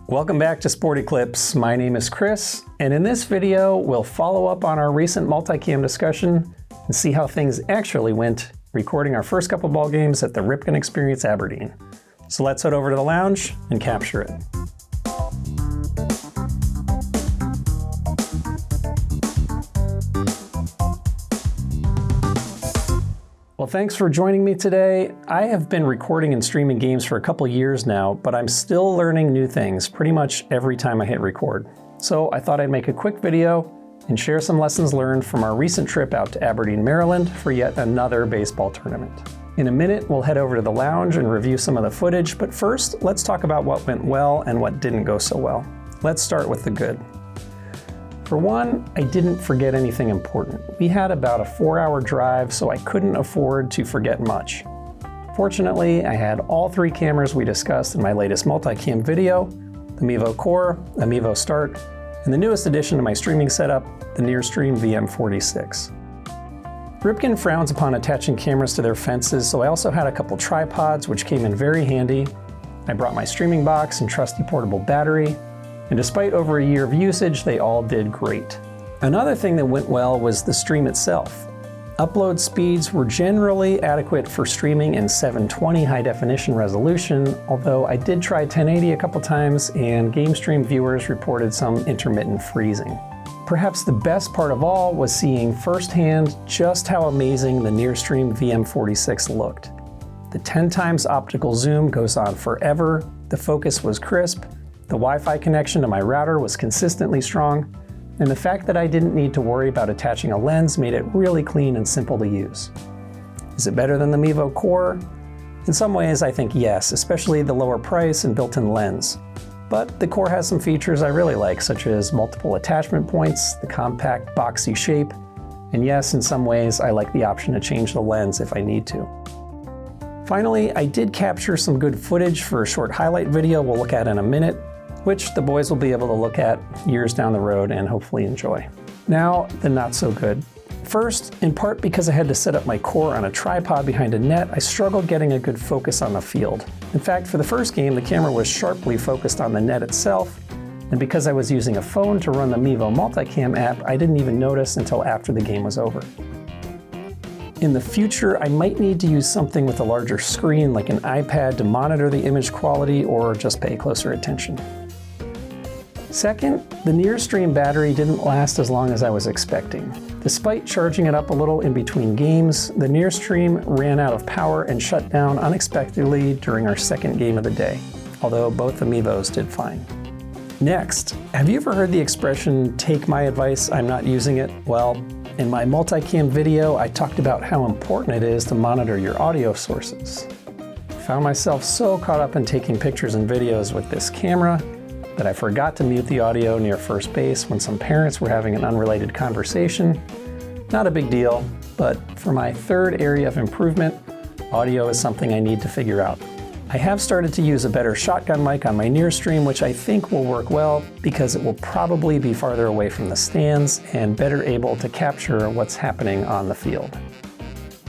Welcome back to Sporty-Clips. My name is Chris, and in this video, we'll follow up on our recent multicam discussion and see how things actually went recording our first couple ball games at the Ripken Experience Aberdeen. So let's head over to the lounge and capture it. Well, thanks for joining me today. I have been recording and streaming games for a couple years now, but I'm still learning new things pretty much every time I hit record. So I thought I'd make a quick video and share some lessons learned from our recent trip out to Aberdeen, Maryland for yet another baseball tournament. In a minute, we'll head over to the lounge and review some of the footage, but first, let's talk about what went well and what didn't go so well. Let's start with the good. For one, I didn't forget anything important. We had about a 4-hour drive, so I couldn't afford to forget much. Fortunately, I had all three cameras we discussed in my latest multicam video, the Mevo Core, the Mevo Start, and the newest addition to my streaming setup, the NearStream VM46. Ripken frowns upon attaching cameras to their fences, so I also had a couple tripods, which came in very handy. I brought my streaming box and trusty portable battery, and despite over a year of usage, they all did great. Another thing that went well was the stream itself. Upload speeds were generally adequate for streaming in 720 high definition resolution, although I did try 1080 a couple times and game stream viewers reported some intermittent freezing. Perhaps the best part of all was seeing firsthand just how amazing the NearStream VM46 looked. The 10 times optical zoom goes on forever, the focus was crisp, the Wi-Fi connection to my router was consistently strong, and the fact that I didn't need to worry about attaching a lens made it really clean and simple to use. Is it better than the Mevo Core? In some ways, I think yes, especially the lower price and built-in lens. But the Core has some features I really like, such as multiple attachment points, the compact boxy shape, and yes, in some ways, I like the option to change the lens if I need to. Finally, I did capture some good footage for a short highlight video we'll look at in a minute, which the boys will be able to look at years down the road and hopefully enjoy. Now, the not so good. First, in part because I had to set up my Core on a tripod behind a net, I struggled getting a good focus on the field. In fact, for the first game, the camera was sharply focused on the net itself, and because I was using a phone to run the Mevo Multicam app, I didn't even notice until after the game was over. In the future, I might need to use something with a larger screen like an iPad to monitor the image quality or just pay closer attention. Second, the NearStream battery didn't last as long as I was expecting. Despite charging it up a little in between games, the NearStream ran out of power and shut down unexpectedly during our second game of the day, although both the Mevos did fine. Next, have you ever heard the expression, "take my advice, I'm not using it"? Well, in my multicam video, I talked about how important it is to monitor your audio sources. I found myself so caught up in taking pictures and videos with this camera that I forgot to mute the audio near first base when some parents were having an unrelated conversation. Not a big deal, but for my third area of improvement, audio is something I need to figure out. I have started to use a better shotgun mic on my NearStream, which I think will work well because it will probably be farther away from the stands and better able to capture what's happening on the field.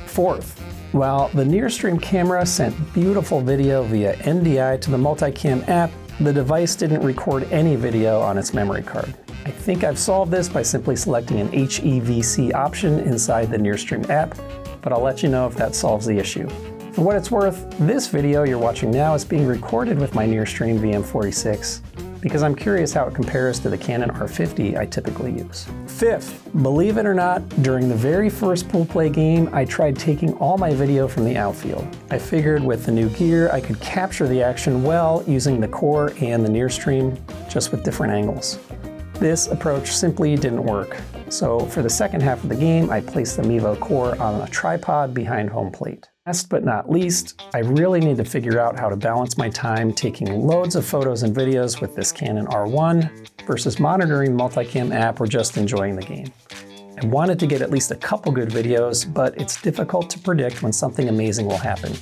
Fourth, while the NearStream camera sent beautiful video via NDI to the Multicam app, the device didn't record any video on its memory card. I think I've solved this by simply selecting an HEVC option inside the NearStream app, but I'll let you know if that solves the issue. For what it's worth, this video you're watching now is being recorded with my NearStream VM46 because I'm curious how it compares to the Canon R50 I typically use. Fifth, believe it or not, during the very first pool play game, I tried taking all my video from the outfield. I figured with the new gear, I could capture the action well using the Core and the NearStream, just with different angles. This approach simply didn't work. So for the second half of the game, I placed the Mevo Core on a tripod behind home plate. Last but not least, I really need to figure out how to balance my time taking loads of photos and videos with this Canon R1 versus monitoring the Multicam app or just enjoying the game. I wanted to get at least a couple good videos, but it's difficult to predict when something amazing will happen.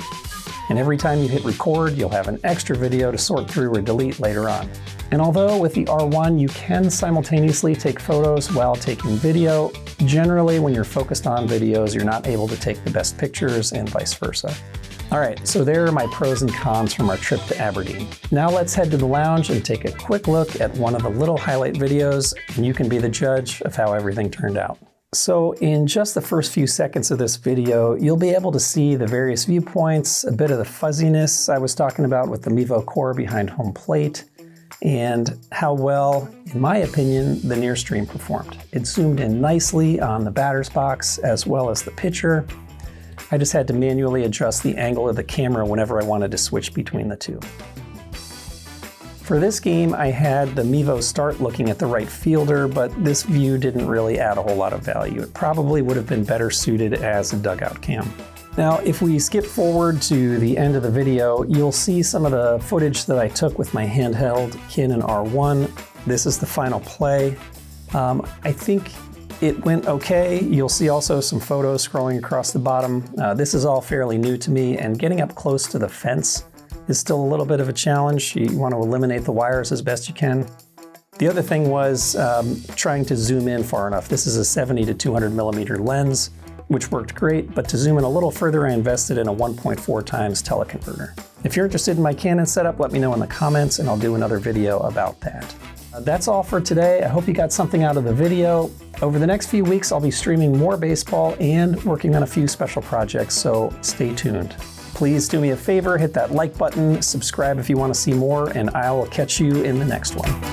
And every time you hit record, you'll have an extra video to sort through or delete later on. And although with the R1 you can simultaneously take photos while taking video, generally when you're focused on videos you're not able to take the best pictures and vice versa. All right, so there are my pros and cons from our trip to Aberdeen. Now let's head to the lounge and take a quick look at one of the little highlight videos, and you can be the judge of how everything turned out. So in just the first few seconds of this video, you'll be able to see the various viewpoints, a bit of the fuzziness I was talking about with the Mevo core behind home plate, and how well, in my opinion, the NearStream performed. It zoomed in nicely on the batter's box as well as the pitcher. I just had to manually adjust the angle of the camera whenever I wanted to switch between the two. For this game, I had the Mevo start looking at the right fielder, but this view didn't really add a whole lot of value. It probably would have been better suited as a dugout cam. Now, if we skip forward to the end of the video, you'll see some of the footage that I took with my handheld Canon R1. This is the final play. I think it went okay. You'll see also some photos scrolling across the bottom. This is all fairly new to me, and getting up close to the fence is still a little bit of a challenge. You want to eliminate the wires as best you can. The other thing was trying to zoom in far enough. This is a 70 to 200 millimeter lens, which worked great, but to zoom in a little further, I invested in a 1.4 times teleconverter. If you're interested in my Canon setup, let me know in the comments and I'll do another video about that. That's all for today. I hope you got something out of the video. Over the next few weeks, I'll be streaming more baseball and working on a few special projects, so stay tuned. Please do me a favor, hit that like button, subscribe if you want to see more, and I'll catch you in the next one.